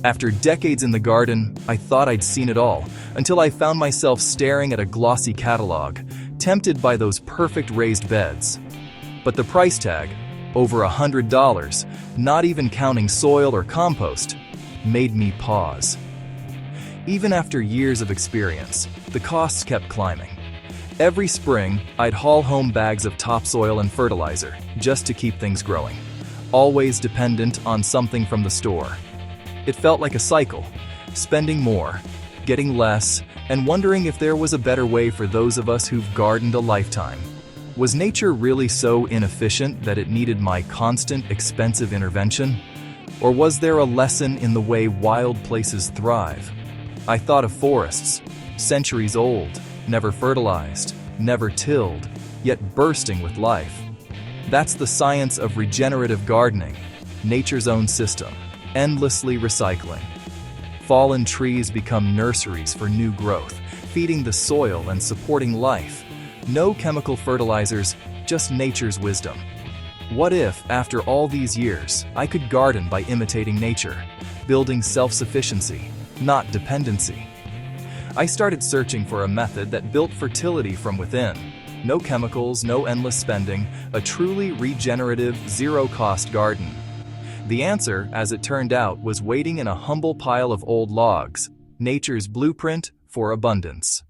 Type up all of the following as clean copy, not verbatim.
After decades in the garden, I thought I'd seen it all, until I found myself staring at a glossy catalog, tempted by those perfect raised beds. But the price tag, over $100, not even counting soil or compost, made me pause. Even after years of experience, the costs kept climbing. Every spring, I'd haul home bags of topsoil and fertilizer, just to keep things growing, always dependent on something from the store. It felt like a cycle, spending more, getting less, and wondering if there was a better way for those of us who've gardened a lifetime. Was nature really so inefficient that it needed my constant, expensive intervention? Or was there a lesson in the way wild places thrive? I thought of forests, centuries old, never fertilized, never tilled, yet bursting with life. That's the science of regenerative gardening, nature's own system, endlessly recycling. Fallen trees become nurseries for new growth, feeding the soil and supporting life. No chemical fertilizers, just nature's wisdom. What if, after all these years, I could garden by imitating nature, building self-sufficiency, not dependency? I started searching for a method that built fertility from within. No chemicals, no endless spending, a truly regenerative, zero-cost garden. The answer, as it turned out, was waiting in a humble pile of old logs, nature's blueprint for abundance.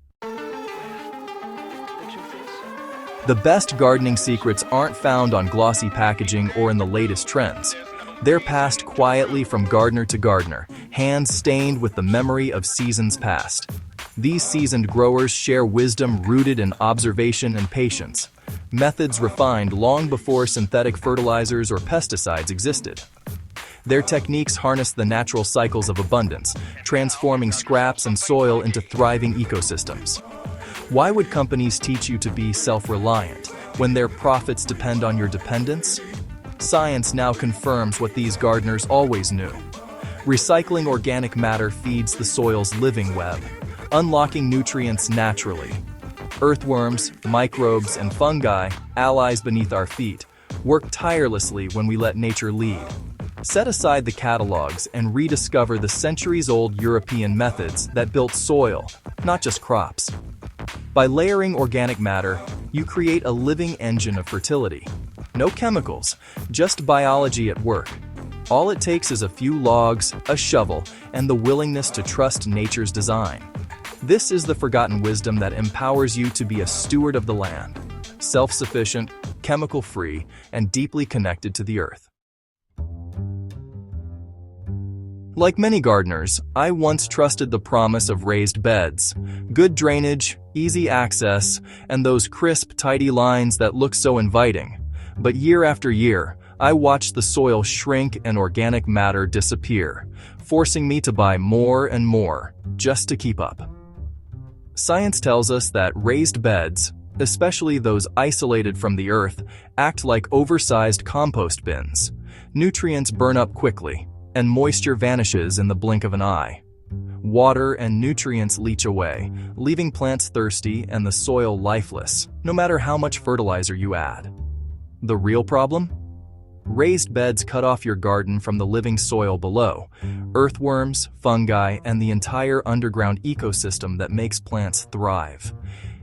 The best gardening secrets aren't found on glossy packaging or in the latest trends. They're passed quietly from gardener to gardener, hands stained with the memory of seasons past. These seasoned growers share wisdom rooted in observation and patience, methods refined long before synthetic fertilizers or pesticides existed. Their techniques harness the natural cycles of abundance, transforming scraps and soil into thriving ecosystems. Why would companies teach you to be self-reliant when their profits depend on your dependence? Science now confirms what these gardeners always knew. Recycling organic matter feeds the soil's living web, unlocking nutrients naturally. Earthworms, microbes, and fungi, allies beneath our feet, work tirelessly when we let nature lead. Set aside the catalogs and rediscover the centuries-old European methods that built soil, not just crops. By layering organic matter, you create a living engine of fertility. No chemicals, just biology at work. All it takes is a few logs, a shovel, and the willingness to trust nature's design. This is the forgotten wisdom that empowers you to be a steward of the land, self-sufficient, chemical-free, and deeply connected to the earth. Like many gardeners, I once trusted the promise of raised beds, good drainage, easy access, and those crisp, tidy lines that look so inviting. But year after year, I watched the soil shrink and organic matter disappear, forcing me to buy more and more, just to keep up. Science tells us that raised beds, especially those isolated from the earth, act like oversized compost bins. Nutrients burn up quickly, and moisture vanishes in the blink of an eye. Water and nutrients leach away, leaving plants thirsty and the soil lifeless, no matter how much fertilizer you add. The real problem? Raised beds cut off your garden from the living soil below, earthworms, fungi, and the entire underground ecosystem that makes plants thrive.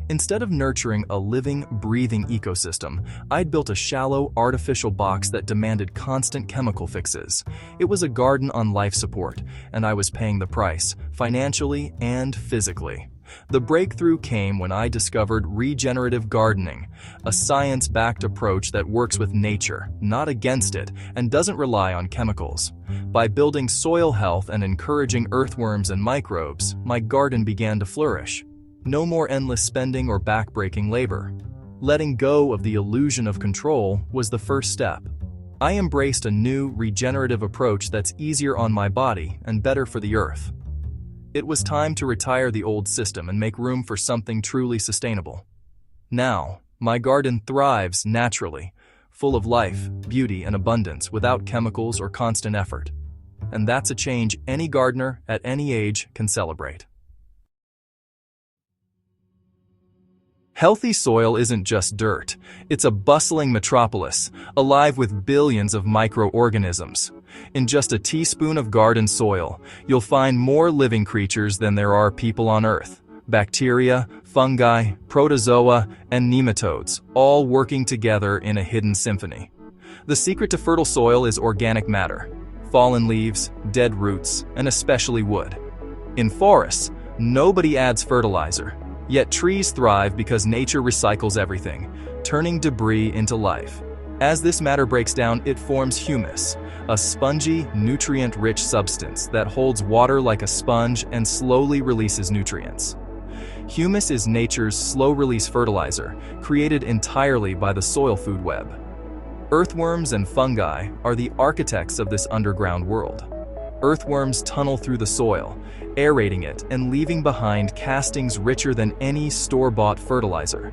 Instead of nurturing a living, breathing ecosystem, I'd built a shallow, artificial box that demanded constant chemical fixes. It was a garden on life support, and I was paying the price, financially and physically. The breakthrough came when I discovered regenerative gardening, a science-backed approach that works with nature, not against it, and doesn't rely on chemicals. By building soil health and encouraging earthworms and microbes, my garden began to flourish. No more endless spending or back-breaking labor. Letting go of the illusion of control was the first step. I embraced a new, regenerative approach that's easier on my body and better for the earth. It was time to retire the old system and make room for something truly sustainable. Now, my garden thrives naturally, full of life, beauty, and abundance without chemicals or constant effort. And that's a change any gardener at any age can celebrate. Healthy soil isn't just dirt. It's a bustling metropolis, alive with billions of microorganisms. In just a teaspoon of garden soil, you'll find more living creatures than there are people on Earth. Bacteria, fungi, protozoa, and nematodes, all working together in a hidden symphony. The secret to fertile soil is organic matter: fallen leaves, dead roots, and especially wood. In forests, nobody adds fertilizer. Yet trees thrive because nature recycles everything, turning debris into life. As this matter breaks down, it forms humus, a spongy, nutrient-rich substance that holds water like a sponge and slowly releases nutrients. Humus is nature's slow-release fertilizer, created entirely by the soil food web. Earthworms and fungi are the architects of this underground world. Earthworms tunnel through the soil, aerating it and leaving behind castings richer than any store-bought fertilizer.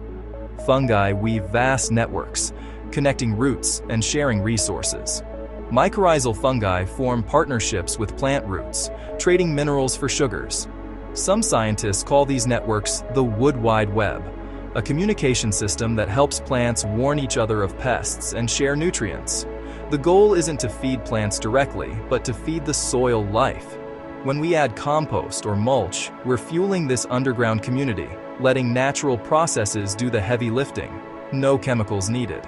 Fungi weave vast networks, connecting roots and sharing resources. Mycorrhizal fungi form partnerships with plant roots, trading minerals for sugars. Some scientists call these networks the Wood Wide Web, a communication system that helps plants warn each other of pests and share nutrients. The goal isn't to feed plants directly, but to feed the soil life. When we add compost or mulch, we're fueling this underground community, letting natural processes do the heavy lifting. No chemicals needed.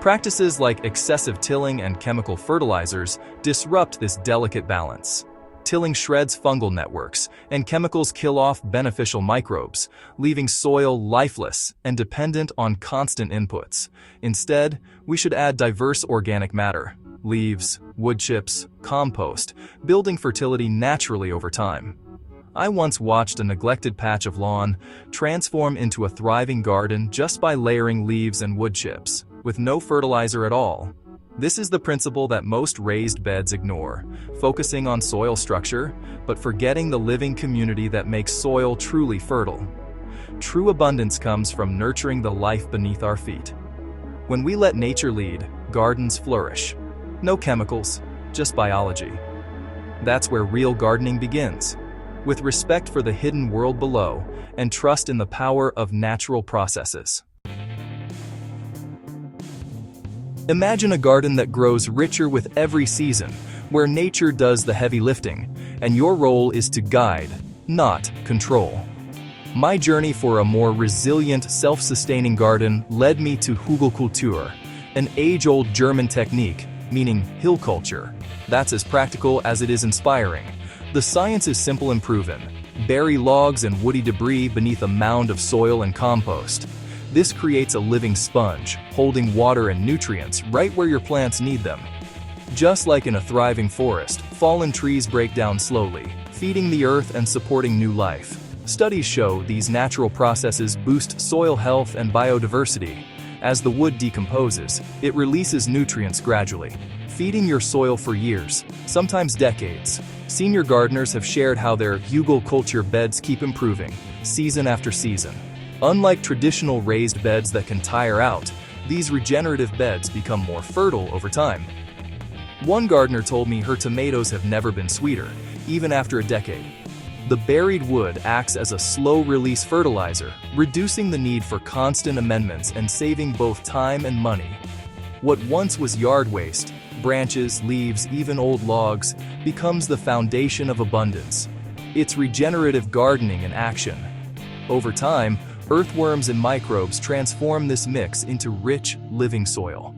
Practices like excessive tilling and chemical fertilizers disrupt this delicate balance. Tilling shreds fungal networks, and chemicals kill off beneficial microbes, leaving soil lifeless and dependent on constant inputs. Instead, we should add diverse organic matter: leaves, wood chips, compost, building fertility naturally over time. I once watched a neglected patch of lawn transform into a thriving garden just by layering leaves and wood chips, with no fertilizer at all. This is the principle that most raised beds ignore, focusing on soil structure, but forgetting the living community that makes soil truly fertile. True abundance comes from nurturing the life beneath our feet. When we let nature lead, gardens flourish. No chemicals, just biology. That's where real gardening begins, with respect for the hidden world below and trust in the power of natural processes. Imagine a garden that grows richer with every season, where nature does the heavy lifting, and your role is to guide, not control. My journey for a more resilient, self-sustaining garden led me to Hugelkultur, an age-old German technique, meaning hill culture. That's as practical as it is inspiring. The science is simple and proven. Bury logs and woody debris beneath a mound of soil and compost. This creates a living sponge, holding water and nutrients right where your plants need them. Just like in a thriving forest, fallen trees break down slowly, feeding the earth and supporting new life. Studies show these natural processes boost soil health and biodiversity. As the wood decomposes, it releases nutrients gradually, feeding your soil for years, sometimes decades. Senior gardeners have shared how their Hugelkultur beds keep improving, season after season. Unlike traditional raised beds that can tire out, these regenerative beds become more fertile over time. One gardener told me her tomatoes have never been sweeter, even after a decade. The buried wood acts as a slow-release fertilizer, reducing the need for constant amendments and saving both time and money. What once was yard waste, branches, leaves, even old logs, becomes the foundation of abundance. It's regenerative gardening in action. Over time, earthworms and microbes transform this mix into rich, living soil.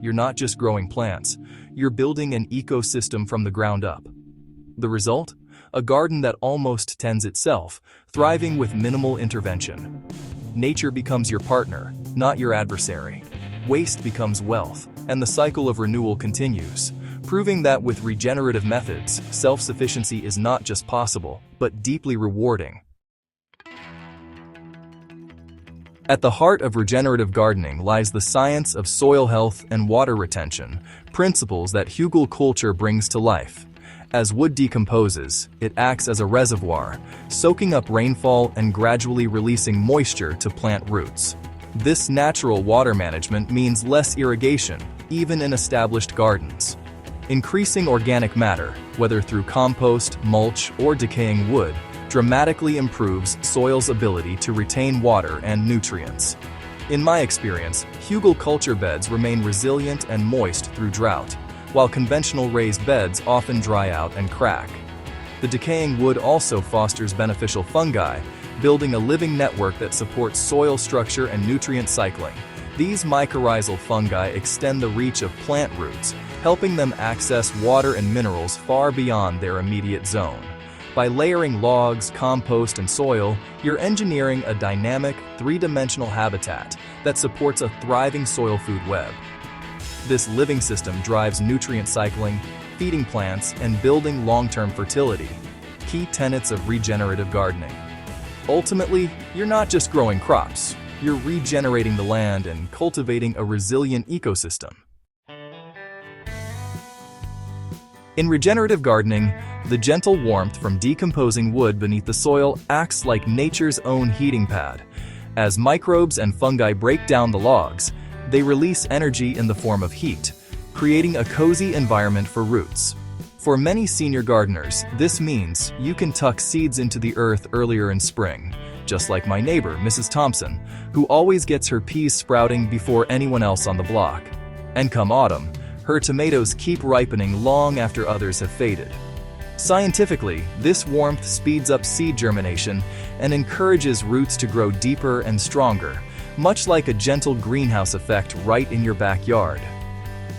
You're not just growing plants, you're building an ecosystem from the ground up. The result? A garden that almost tends itself, thriving with minimal intervention. Nature becomes your partner, not your adversary. Waste becomes wealth, and the cycle of renewal continues, proving that with regenerative methods, self-sufficiency is not just possible, but deeply rewarding. At the heart of regenerative gardening lies the science of soil health and water retention, principles that Hugelkultur brings to life. As wood decomposes, it acts as a reservoir, soaking up rainfall and gradually releasing moisture to plant roots. This natural water management means less irrigation, even in established gardens. Increasing organic matter, whether through compost, mulch, or decaying wood, dramatically improves soil's ability to retain water and nutrients. In my experience, Hugelkultur beds remain resilient and moist through drought, while conventional raised beds often dry out and crack. The decaying wood also fosters beneficial fungi, building a living network that supports soil structure and nutrient cycling. These mycorrhizal fungi extend the reach of plant roots, helping them access water and minerals far beyond their immediate zone. By layering logs, compost, and soil, you're engineering a dynamic, three-dimensional habitat that supports a thriving soil food web. This living system drives nutrient cycling, feeding plants, and building long-term fertility, key tenets of regenerative gardening. Ultimately, you're not just growing crops, you're regenerating the land and cultivating a resilient ecosystem. In regenerative gardening, the gentle warmth from decomposing wood beneath the soil acts like nature's own heating pad. As microbes and fungi break down the logs, they release energy in the form of heat, creating a cozy environment for roots. For many senior gardeners, this means you can tuck seeds into the earth earlier in spring, just like my neighbor, Mrs. Thompson, who always gets her peas sprouting before anyone else on the block. And come autumn, her tomatoes keep ripening long after others have faded. Scientifically, this warmth speeds up seed germination and encourages roots to grow deeper and stronger, much like a gentle greenhouse effect right in your backyard.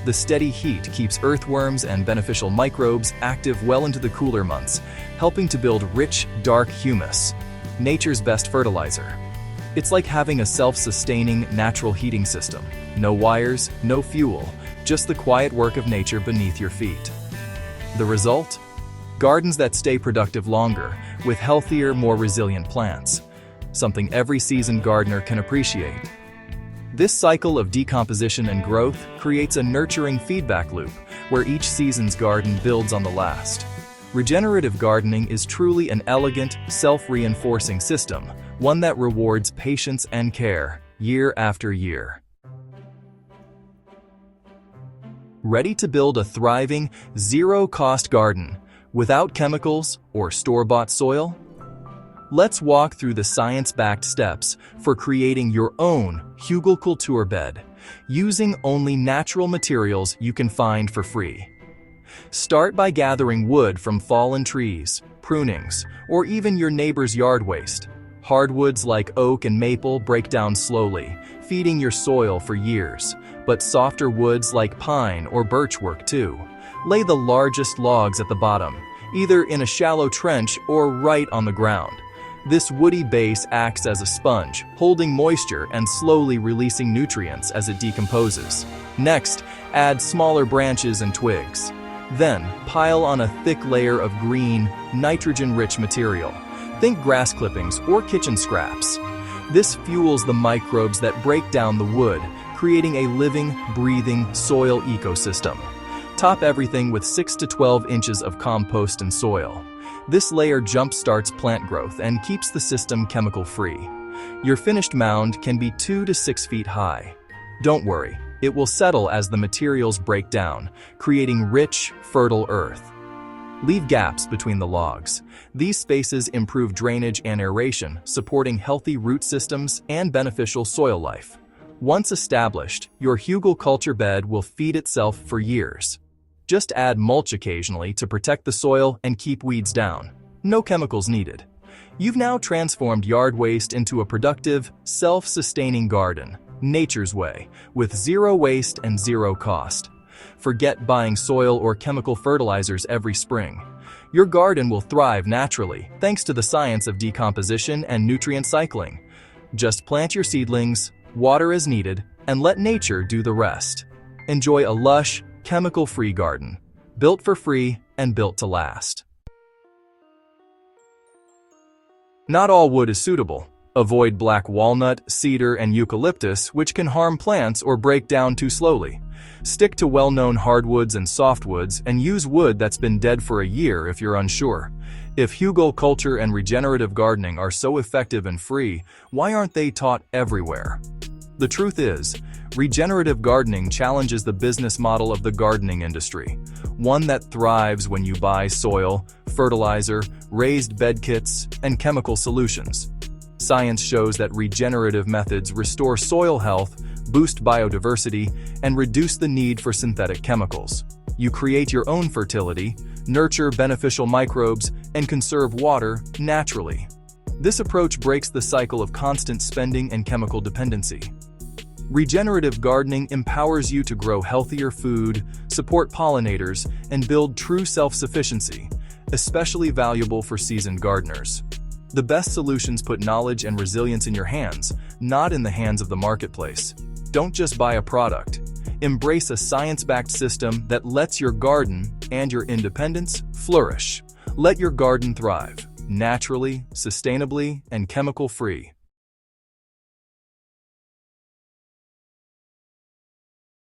The steady heat keeps earthworms and beneficial microbes active well into the cooler months, helping to build rich, dark humus, nature's best fertilizer. It's like having a self-sustaining, natural heating system. No wires, no fuel, just the quiet work of nature beneath your feet. The result? Gardens that stay productive longer, with healthier, more resilient plants. Something every seasoned gardener can appreciate. This cycle of decomposition and growth creates a nurturing feedback loop, where each season's garden builds on the last. Regenerative gardening is truly an elegant, self-reinforcing system, one that rewards patience and care, year after year. Ready to build a thriving, zero-cost garden without chemicals or store-bought soil? Let's walk through the science-backed steps for creating your own Hugelkultur bed, using only natural materials you can find for free. Start by gathering wood from fallen trees, prunings, or even your neighbor's yard waste. Hardwoods like oak and maple break down slowly, feeding your soil for years, but softer woods like pine or birch work too. Lay the largest logs at the bottom, either in a shallow trench or right on the ground. This woody base acts as a sponge, holding moisture and slowly releasing nutrients as it decomposes. Next, add smaller branches and twigs. Then, pile on a thick layer of green, nitrogen-rich material. Think grass clippings or kitchen scraps. This fuels the microbes that break down the wood, creating a living, breathing soil ecosystem. Top everything with 6 to 12 inches of compost and soil. This layer jump-starts plant growth and keeps the system chemical-free. Your finished mound can be 2 to 6 feet high. Don't worry, it will settle as the materials break down, creating rich, fertile earth. Leave gaps between the logs. These spaces improve drainage and aeration, supporting healthy root systems and beneficial soil life. Once established, your Hugelkultur bed will feed itself for years. Just add mulch occasionally to protect the soil and keep weeds down. No chemicals needed. You've now transformed yard waste into a productive, self-sustaining garden, nature's way, with zero waste and zero cost. Forget buying soil or chemical fertilizers every spring. Your garden will thrive naturally thanks to the science of decomposition and nutrient cycling. Just plant your seedlings, water as needed, and let nature do the rest. Enjoy a lush, chemical-free garden, built for free and built to last. Not all wood is suitable. Avoid black walnut, cedar, and eucalyptus, which can harm plants or break down too slowly. Stick to well-known hardwoods and softwoods and use wood that's been dead for a year if you're unsure. If Hugelkultur and regenerative gardening are so effective and free, why aren't they taught everywhere? The truth is, regenerative gardening challenges the business model of the gardening industry, one that thrives when you buy soil, fertilizer, raised bed kits, and chemical solutions. Science shows that regenerative methods restore soil health, boost biodiversity, and reduce the need for synthetic chemicals. You create your own fertility, nurture beneficial microbes, and conserve water naturally. This approach breaks the cycle of constant spending and chemical dependency. Regenerative gardening empowers you to grow healthier food, support pollinators, and build true self-sufficiency, especially valuable for seasoned gardeners. The best solutions put knowledge and resilience in your hands, not in the hands of the marketplace. Don't just buy a product. Embrace a science-backed system that lets your garden and your independence flourish. Let your garden thrive, naturally, sustainably, and chemical-free.